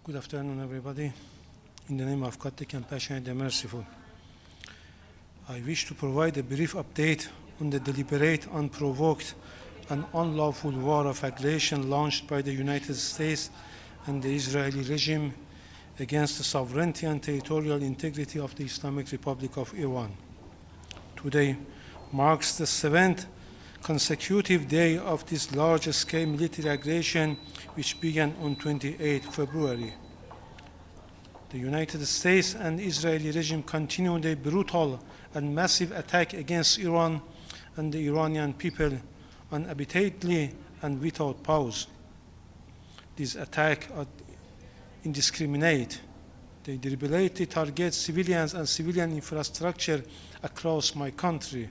Good afternoon, everybody. In the name of God, the compassionate and merciful, I wish to provide a brief update on the deliberate, unprovoked, and unlawful war of aggression launched by the United States and the Israeli regime against the sovereignty and territorial integrity of the Islamic Republic of Iran. Today marks the 7th consecutive day of this large-scale military aggression, which began on 28 February. The United States and Israeli regime continue their brutal and massive attack against Iran and the Iranian people unabatedly and without pause. These attacks are indiscriminate. They deliberately target civilians and civilian infrastructure across my country.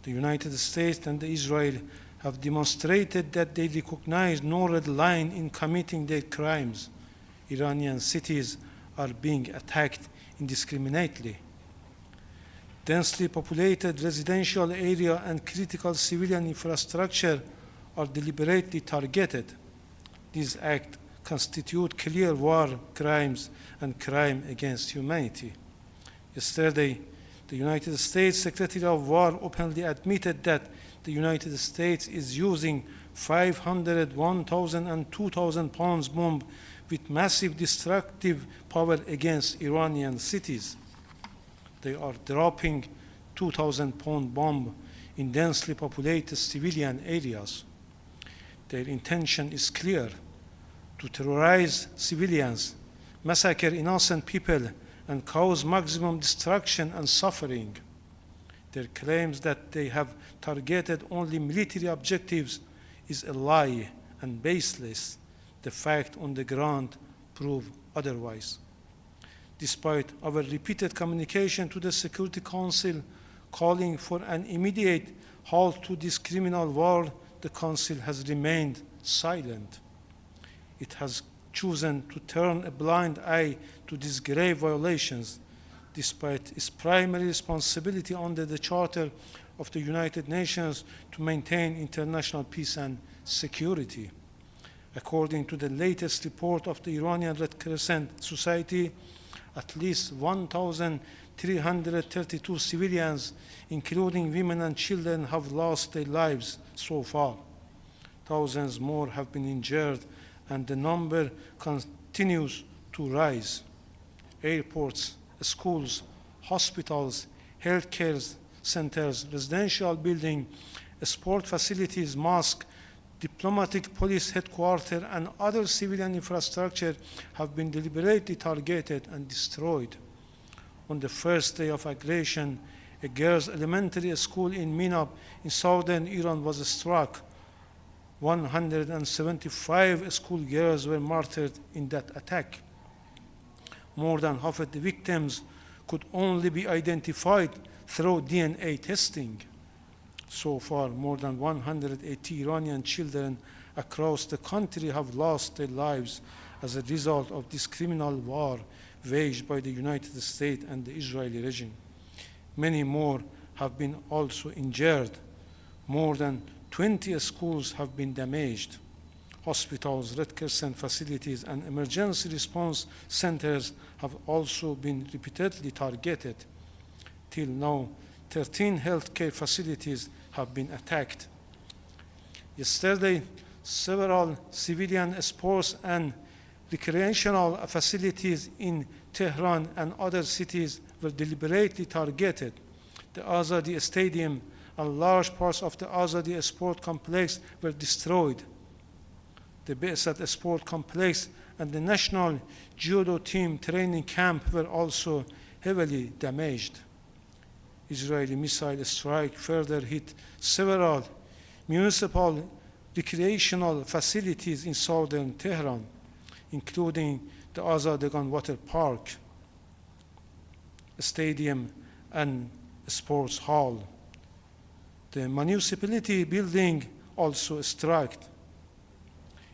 The United States and Israel have demonstrated that they recognize no red line in committing their crimes. Iranian cities are being attacked indiscriminately. Densely populated residential area and critical civilian infrastructure are deliberately targeted. These acts constitute clear war crimes and crime against humanity. Yesterday, the United States Secretary of War openly admitted that the United States is using 500, 1,000, and 2,000 pounds bomb with massive destructive power against Iranian cities. They are dropping 2,000-pound bomb in densely populated civilian areas. Their intention is clear: to terrorize civilians, massacre innocent people, and cause maximum destruction and suffering. Their claims that they have targeted only military objectives is a lie and baseless. The facts on the ground prove otherwise. Despite our repeated communication to the Security Council calling for an immediate halt to this criminal war, the Council has remained silent. It has chosen to turn a blind eye to these grave violations, despite its primary responsibility under the Charter of the United Nations to maintain international peace and security. According to the latest report of the Iranian Red Crescent Society, at least 1,332 civilians, including women and children, have lost their lives so far. Thousands more have been injured, and the number continues to rise. Airports, schools, hospitals, healthcare centers, residential buildings, sport facilities, mosques, diplomatic police headquarters, and other civilian infrastructure have been deliberately targeted and destroyed. On the first day of aggression, a girls' elementary school in Minab in southern Iran was struck. 175 schoolgirls were martyred in that attack. More than half of the victims could only be identified through DNA testing. So far, more than 180 Iranian children across the country have lost their lives as a result of this criminal war waged by the United States and the Israeli regime. Many more have been also injured. More than 20 schools have been damaged. Hospitals, Red Crescent facilities, and emergency response centers have also been repeatedly targeted. Till now, 13 healthcare facilities have been attacked. Yesterday, several civilian sports and recreational facilities in Tehran and other cities were deliberately targeted. The Azadi Stadium and large parts of the Azadi Sport Complex were destroyed. The Be'esat Sport Complex and the National Judo Team training camp were also heavily damaged. Israeli missile strike further hit several municipal recreational facilities in southern Tehran, including the Azadegan Water Park, a stadium, and a sports hall. The municipality building also struck.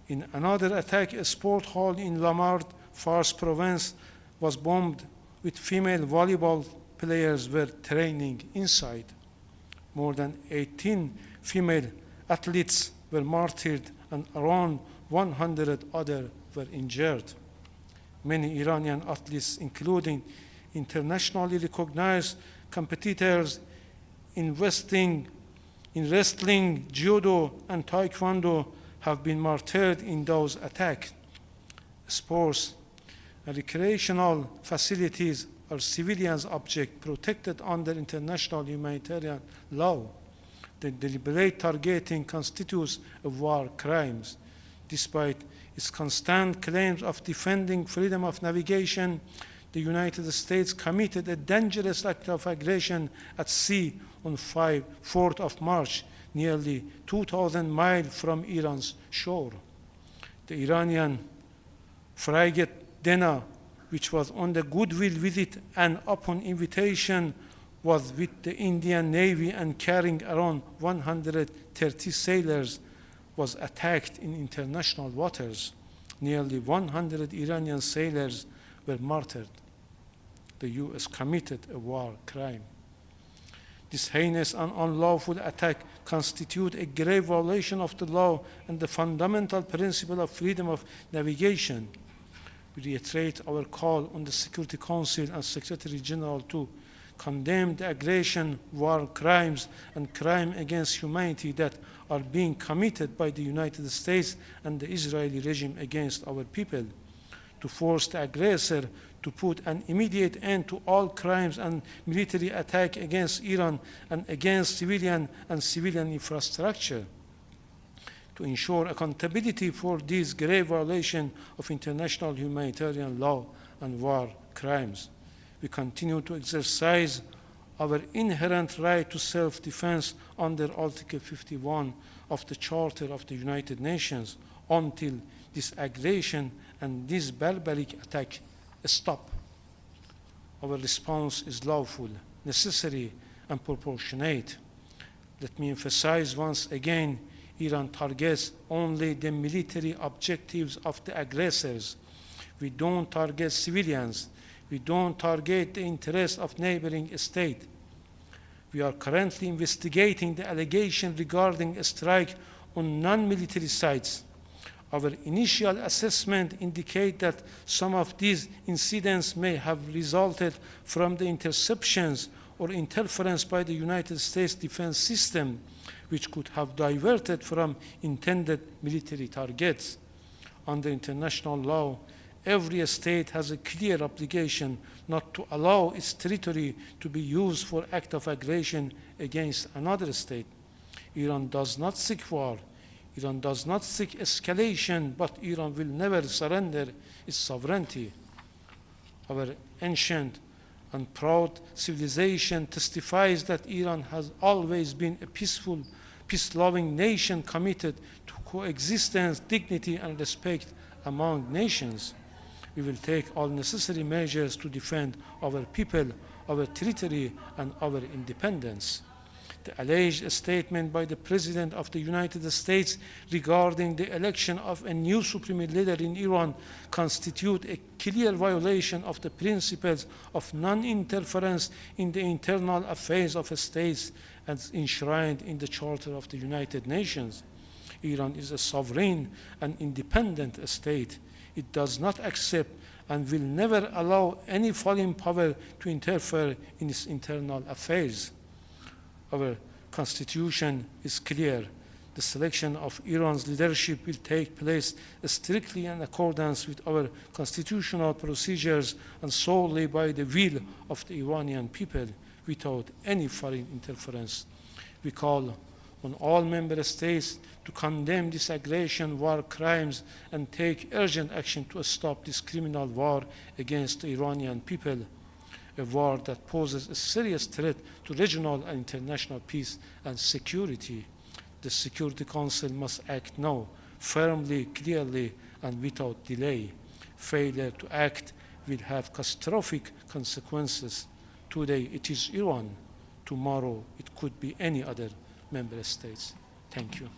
In another attack, a sport hall in Lamard, Fars province, was bombed with female volleyball players were training inside. More than 18 female athletes were martyred and around 100 others were injured. Many Iranian athletes, including internationally recognized competitors in wrestling, judo, and taekwondo, have been martyred in those attacks. Sports and recreational facilities are civilians' objects protected under international humanitarian law. The deliberate targeting constitutes a war crime. Despite its constant claims of defending freedom of navigation, the United States committed a dangerous act of aggression at sea on 4th of March, nearly 2,000 miles from Iran's shore. The Iranian frigate Dena, which was on the goodwill visit and upon invitation was with the Indian Navy and carrying around 130 sailors, was attacked in international waters. Nearly 100 Iranian sailors were martyred. The U.S. committed a war crime. This heinous and unlawful attack constitutes a grave violation of the law and the fundamental principle of freedom of navigation. We reiterate our call on the Security Council and Secretary General to condemn the aggression, war crimes, and crime against humanity that are being committed by the United States and the Israeli regime against our people, to force the aggressor to put an immediate end to all crimes and military attack against Iran and against civilian and civilian infrastructure, to ensure accountability for these grave violations of international humanitarian law and war crimes. We continue to exercise our inherent right to self-defense under Article 51 of the Charter of the United Nations until this aggression and this barbaric attack stop. Our response is lawful, necessary, and proportionate. Let me emphasize once again, Iran targets only the military objectives of the aggressors. We don't target civilians. We don't target the interests of neighboring states. We are currently investigating the allegation regarding a strike on non-military sites. Our initial assessment indicates that some of these incidents may have resulted from the interceptions or interference by the United States defense system, which could have diverted from intended military targets. Under international law, every state has a clear obligation not to allow its territory to be used for act of aggression against another state. Iran does not seek war. Iran does not seek escalation, but Iran will never surrender its sovereignty. Our ancient and proud civilization testifies that Iran has always been a peaceful, peace-loving nation committed to coexistence, dignity, and respect among nations. We will take all necessary measures to defend our people, our territory, and our independence. The alleged statement by the President of the United States regarding the election of a new supreme leader in Iran constitute a clear violation of the principles of non-interference in the internal affairs of states as enshrined in the Charter of the United Nations. Iran is a sovereign and independent state. It does not accept and will never allow any foreign power to interfere in its internal affairs. Our constitution is clear. The selection of Iran's leadership will take place strictly in accordance with our constitutional procedures and solely by the will of the Iranian people without any foreign interference. We call on all member states to condemn this aggression, war crimes, and take urgent action to stop this criminal war against the Iranian people, a war that poses a serious threat to regional and international peace and security. The Security Council must act now, firmly, clearly, and without delay. Failure to act will have catastrophic consequences. Today it is Iran. Tomorrow it could be any other member states. Thank you.